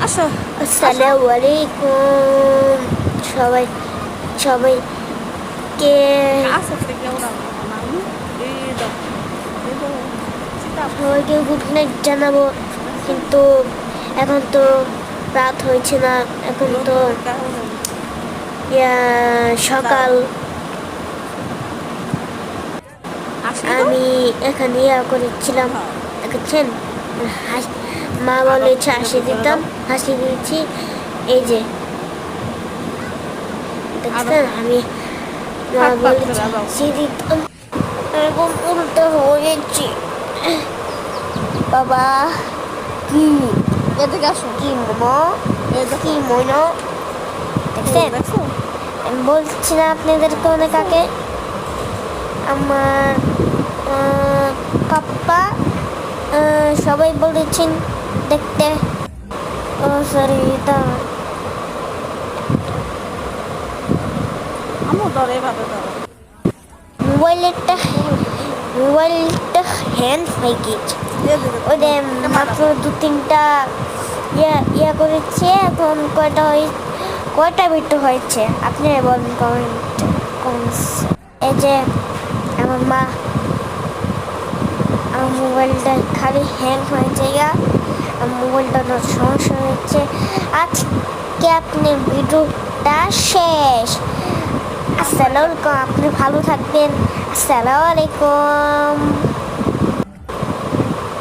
আসো। আসসালামু আলাইকুম সবাইকে আসো থেকে ওরা আমি এই দাও এই দাও সিতা সবাইকে গুড নাইট জানাবো, কিন্তু এখন তো রাত হয়েছে না, এখন তো সকাল। আমি এখানে করেছিলাম, দেখেছেন? মা বলেছে হাসি দিতাম, হাসি দিয়েছি। এই যে দেখছেন, আমি মা বলেছে হাসি দিতাম, এরকম উল্টো হয়েছি। বাবা কি এদিকে আসো কি মনো কি মনো দেখছেন? দেখছো আমি বলছি না আপনাদেরকে অনেক আগে, আমার পাপ্পা সবাই বলেছেন দেখতে। ও সরি, আমো ধরে এভাবে ধরো মোবাইলটা হ্যান্ড হয়ে গেছে। ওই যে মাত্র 2-3টা ইয়া করেছে, এখন কয়টা ভিডিও হয়েছে আপনি বলেন কমেন্টস। এই যে আমার মোবাইলটা খালি হ্যাং হয়েছে, মোবাইলটা সমস্যা হয়েছে। আজকে আপনি ভিডিওটা শেষ। আসসালামু আলাইকুম, আপনি ভালো থাকবেন। আসসালামু আলাইকুম।